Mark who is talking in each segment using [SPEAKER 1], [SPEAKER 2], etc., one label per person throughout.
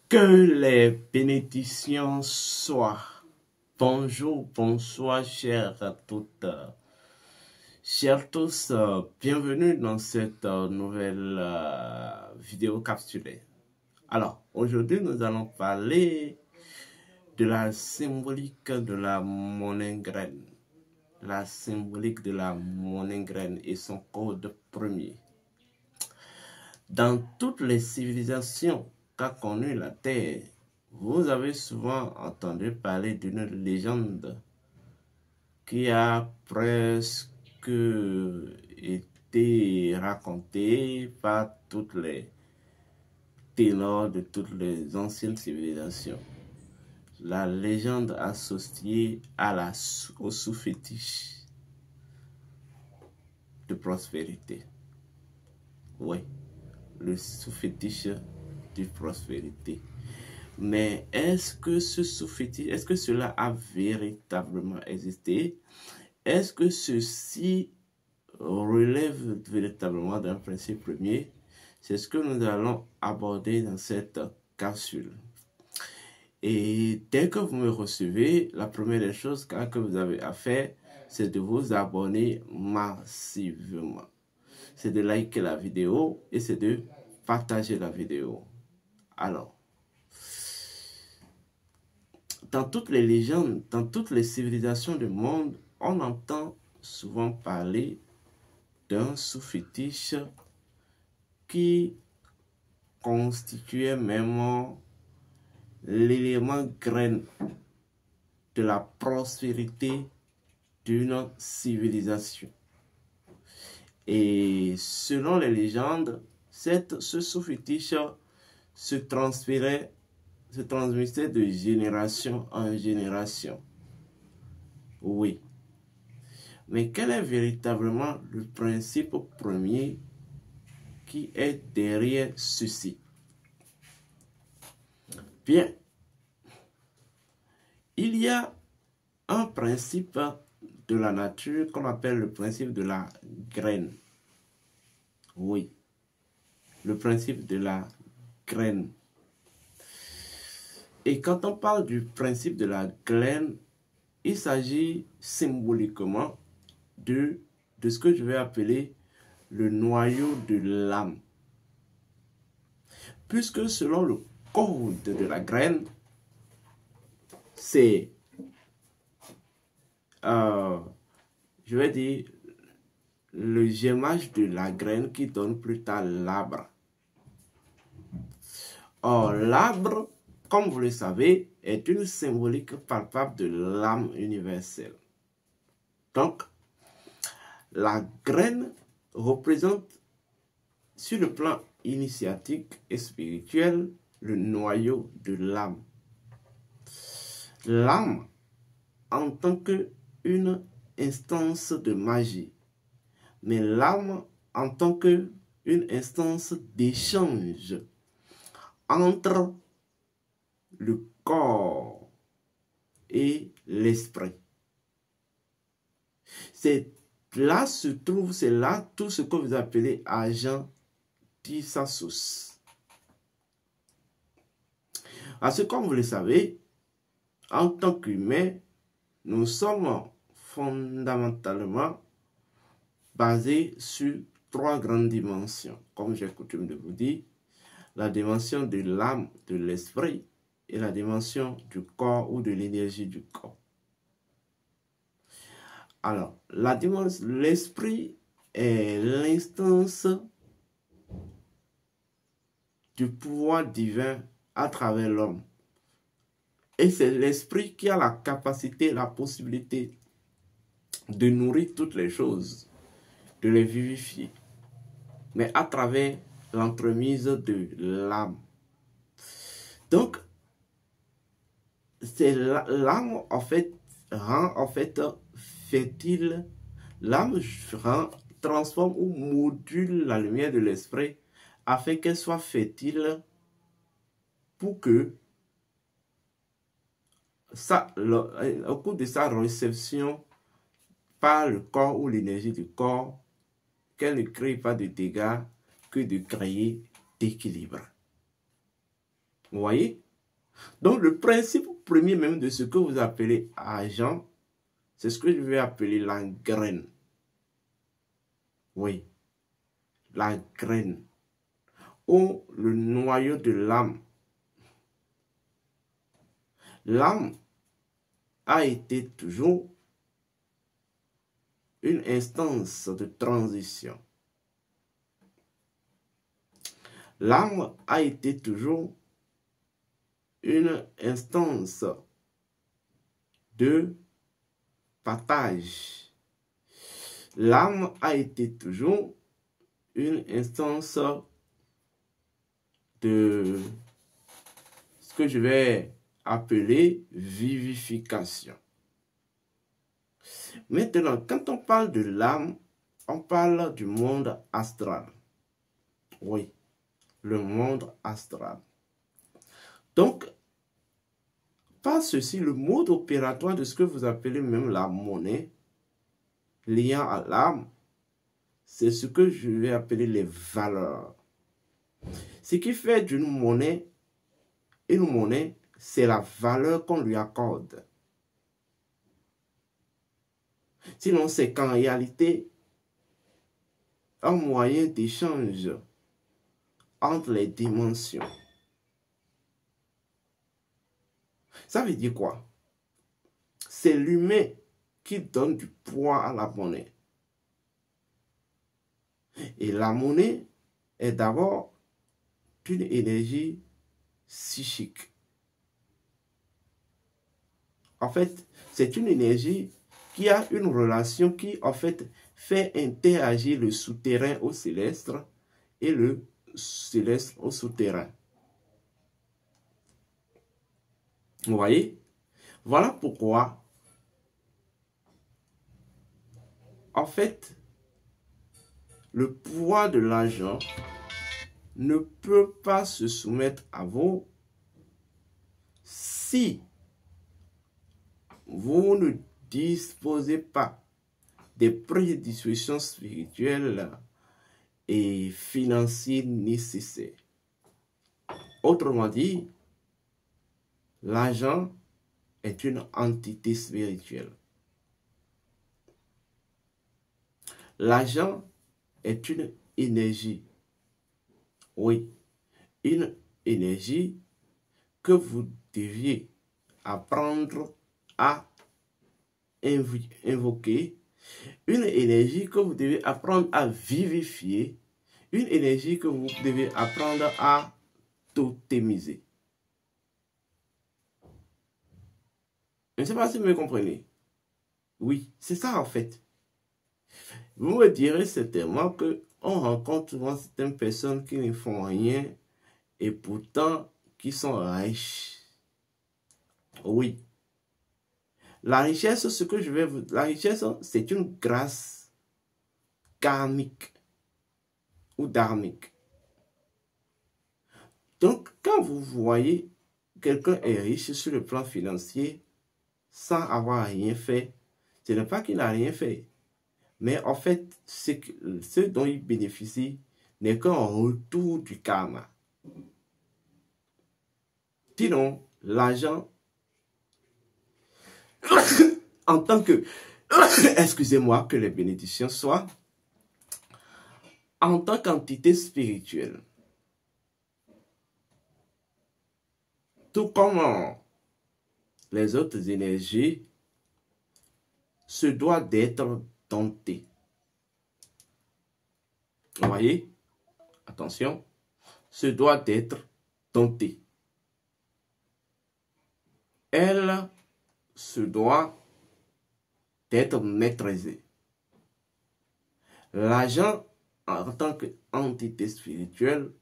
[SPEAKER 1] Que les bénédictions soient. Bonjour, bonsoir, chers à toutes, chers tous, bienvenue dans cette nouvelle vidéo capsulée. Alors, aujourd'hui, nous allons parler de la symbolique de la monnaie graine. La symbolique de la monnaie graine et son code premier. Dans toutes les civilisations qu'a connu la Terre, vous avez souvent entendu parler d'une légende qui a presque été racontée par toutes les ténors de toutes les anciennes civilisations. La légende associée au sous-fétiche de prospérité. Oui, le sous-fétiche de prospérité. Mais est-ce que ce sous-fétiche, est-ce que cela a véritablement existé? Est-ce que ceci relève véritablement d'un principe premier? C'est ce que nous allons aborder dans cette capsule. Et dès que vous me recevez, la première des choses que vous avez à faire, c'est de vous abonner massivement. C'est de liker la vidéo et c'est de partager la vidéo. Alors, dans toutes les légendes, dans toutes les civilisations du monde, on entend souvent parler d'un sous-fétiche qui constituait même l'élément graine de la prospérité d'une civilisation. Et selon les légendes, ce sous-fétiche se transmettait de génération en génération. Oui. Mais quel est véritablement le principe premier qui est derrière ceci? Bien, il y a un principe de la nature qu'on appelle le principe de la graine. Oui, le principe de la graine. Et quand on parle du principe de la graine, il s'agit symboliquement de ce que je vais appeler le noyau de l'âme. Puisque selon le code de la graine, c'est, je vais dire, le germage de la graine qui donne plus tard l'arbre. Or, l'arbre, comme vous le savez, est une symbolique palpable de l'âme universelle. Donc, la graine représente, sur le plan initiatique et spirituel, le noyau de l'âme. L'âme en tant qu'une instance de magie, mais l'âme en tant qu'une instance d'échange entre le corps et l'esprit. C'est là tout ce que vous appelez agent d'Issasos. Parce que comme vous le savez, en tant qu'humains, nous sommes fondamentalement basés sur trois grandes dimensions. Comme j'ai coutume de vous dire, la dimension de l'âme, de l'esprit et la dimension du corps ou de l'énergie du corps. Alors, l'esprit est l'instance du pouvoir divin à travers l'homme. Et c'est l'esprit qui a la capacité, la possibilité de nourrir toutes les choses, de les vivifier, mais à travers l'entremise de l'âme. Donc, c'est l'âme en fait rend en fait fertile, l'âme transforme ou module la lumière de l'esprit afin qu'elle soit fertile pour que au cours de sa réception par le corps ou l'énergie du corps, qu'elle ne crée pas de dégâts que de créer d'équilibre. Vous voyez? Donc, le principe premier même de ce que vous appelez argent, c'est ce que je vais appeler la graine. Oui, la graine ou le noyau de l'âme. L'âme a été toujours une instance de transition. L'âme a été toujours une instance de partage. L'âme a été toujours une instance de ce que je vais appeler vivification. Maintenant, quand on parle de l'âme, on parle du monde astral. Oui, le monde astral. Donc, par ceci, le mode opératoire de ce que vous appelez même la monnaie, liant à l'âme, c'est ce que je vais appeler les valeurs. Ce qui fait d'une monnaie, une monnaie, c'est la valeur qu'on lui accorde. Sinon, c'est qu'en réalité, un moyen d'échange entre les dimensions. Ça veut dire quoi? C'est l'humain qui donne du poids à la monnaie. Et la monnaie est d'abord une énergie psychique. En fait, c'est une énergie qui a une relation qui, en fait, fait interagir le souterrain au céleste et le céleste au souterrain. Vous voyez? Voilà pourquoi, en fait, le poids de l'argent ne peut pas se soumettre à vous si vous ne disposez pas des prédispositions spirituelles et financières nécessaires. Autrement dit, l'argent est une entité spirituelle. L'argent est une énergie. Oui, une énergie que vous deviez apprendre à invoquer, une énergie que vous devez apprendre à vivifier, une énergie que vous devez apprendre à totémiser. Je ne sais pas si vous me comprenez. Oui, c'est ça en fait. Vous me direz certainement qu'on rencontre souvent certaines personnes qui ne font rien et pourtant qui sont riches. Oui. La richesse, ce que je vais vous... La richesse, c'est une grâce karmique ou dharmique. Donc, quand vous voyez quelqu'un est riche sur le plan financier sans avoir rien fait, ce n'est pas qu'il n'a rien fait. Mais en fait, ce dont il bénéficie n'est qu'un retour du karma. Sinon, l'argent, en tant que, excusez-moi, que les bénédictions soient, en tant qu'entité spirituelle, tout comme les autres énergies, se doit d'être dompté. Vous voyez? Attention, se doit d'être dompté. Elle se doit d'être maîtrisée. L'argent, en tant qu'entité spirituelle,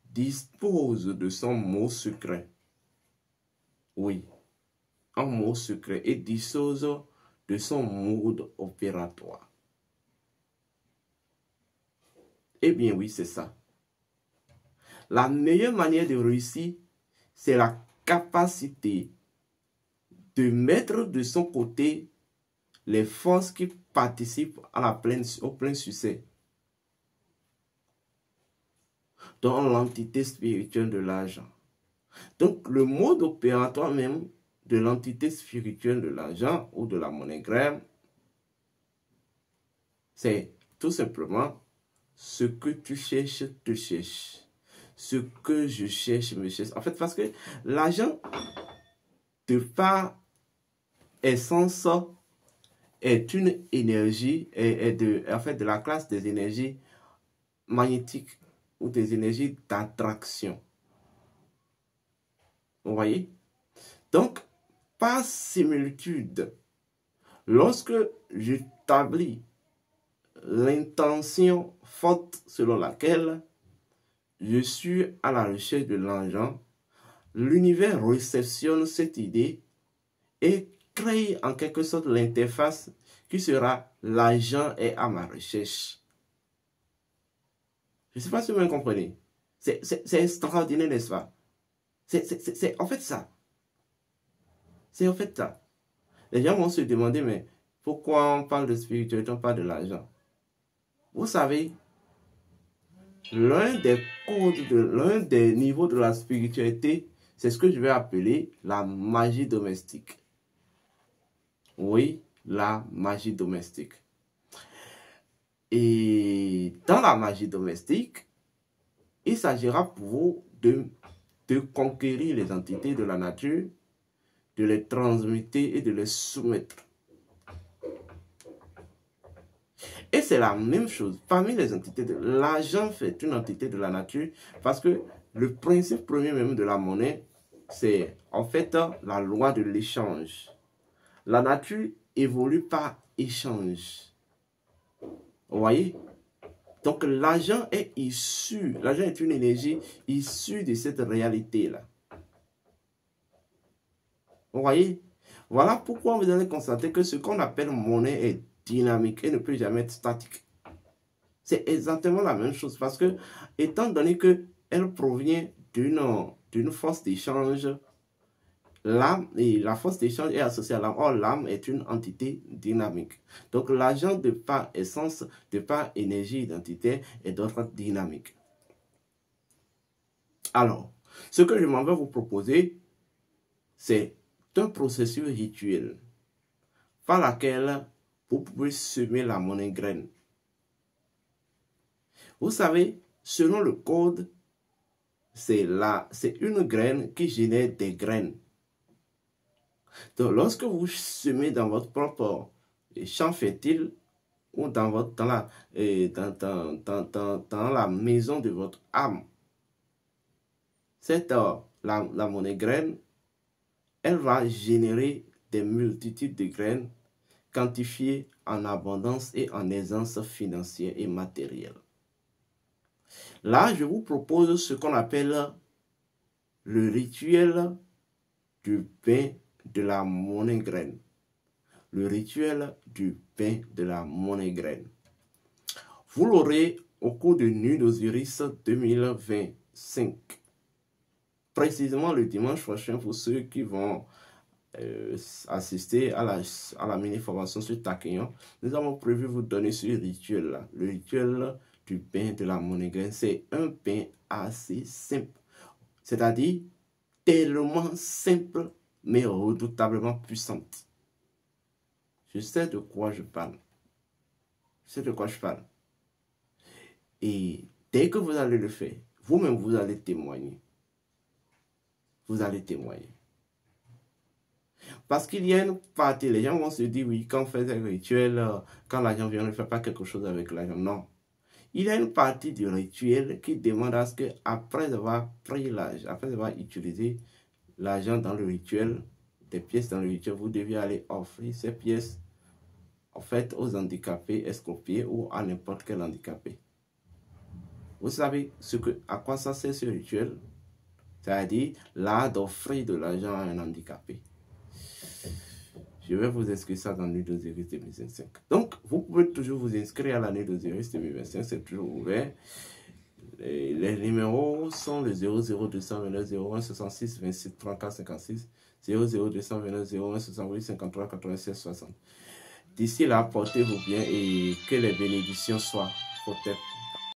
[SPEAKER 1] dispose de son mot secret. Oui, un mot secret et dispose de son mode opératoire. Eh bien oui, c'est ça. La meilleure manière de réussir, c'est la capacité de mettre de son côté les forces qui participent à au plein succès. Dans l'entité spirituelle de l'argent. Donc, le mode opératoire même de l'entité spirituelle de l'argent ou de la monnaie graine, c'est tout simplement ce que tu cherches, te cherche. Ce que je cherche, me cherche. En fait, parce que l'argent, de par essence, est une énergie, en fait, de la classe des énergies magnétiques ou des énergies d'attraction. Vous voyez? Donc, par similitude, lorsque j'établis l'intention forte selon laquelle je suis à la recherche de l'argent, l'univers réceptionne cette idée et crée en quelque sorte l'interface qui sera l'argent est à ma recherche. Je ne sais pas si vous me comprenez. C'est extraordinaire, n'est-ce pas? C'est en fait ça. C'est en fait ça. Les gens vont se demander, mais pourquoi on parle de spiritualité, on parle de l'argent? Vous savez, l'un des codes, l'un des niveaux de la spiritualité, c'est ce que je vais appeler la magie domestique. Oui, la magie domestique. Et dans la magie domestique, il s'agira pour vous de conquérir les entités de la nature, de les transmuter et de les soumettre. Et c'est la même chose. Parmi les entités, l'argent fait une entité de la nature parce que le principe premier même de la monnaie, c'est en fait la loi de l'échange. La nature évolue par échange. Vous voyez? Donc l'argent est issu, l'argent est une énergie issue de cette réalité-là. Vous voyez? Voilà pourquoi vous allez constater que ce qu'on appelle monnaie est dynamique et ne peut jamais être statique. C'est exactement la même chose parce que, étant donné qu'elle provient d'une force d'échange, l'âme et la force d'échange est associée à l'âme. Or, l'âme est une entité dynamique. Donc, l'argent de par essence, de par énergie identitaire, est d'autre dynamique. Alors, ce que je m'en vais vous proposer, c'est un processus rituel par lequel vous pouvez semer la monnaie graine. Vous savez, selon le code, c'est une graine qui génère des graines. Donc, lorsque vous semez dans votre propre champ fertile ou dans la maison de votre âme, la monnaie graine, elle va générer des multitudes de graines quantifiées en abondance et en aisance financière et matérielle. Là, je vous propose ce qu'on appelle le rituel du pain de la monnaie graine. Le rituel du pain de la monnaie graine. Vous l'aurez au cours de Nuit d'Osiris 2025. Précisément le dimanche prochain pour ceux qui vont assister à la mini-formation sur Takeyon. Nous avons prévu vous donner ce rituel-là. Le rituel du pain de la monnaie graine. C'est un pain assez simple. C'est-à-dire tellement simple mais redoutablement puissante. Je sais de quoi je parle. Je sais de quoi je parle. Et dès que vous allez le faire, vous-même vous allez témoigner. Vous allez témoigner. Parce qu'il y a une partie, les gens vont se dire, oui, quand on fait un rituel, quand l'argent vient, on ne fait pas quelque chose avec l'argent. Non. Il y a une partie du rituel qui demande à ce que, après avoir pris l'argent, après avoir utilisé l'argent dans le rituel, des pièces dans le rituel, vous devez aller offrir ces pièces, en fait, aux handicapés, escropiés ou à n'importe quel handicapé. Vous savez à quoi ça sert ce rituel? C'est-à-dire l'art d'offrir de l'argent à un handicapé. Je vais vous inscrire ça dans Nuit d'Osiris 2025. Donc, vous pouvez toujours vous inscrire à la Nuit d'Osiris 2025, c'est toujours ouvert. Les numéros sont le 00229 01 66 26 34 56, 00229 01 68 53 96 60. D'ici là, portez-vous bien et que les bénédictions soient protectées.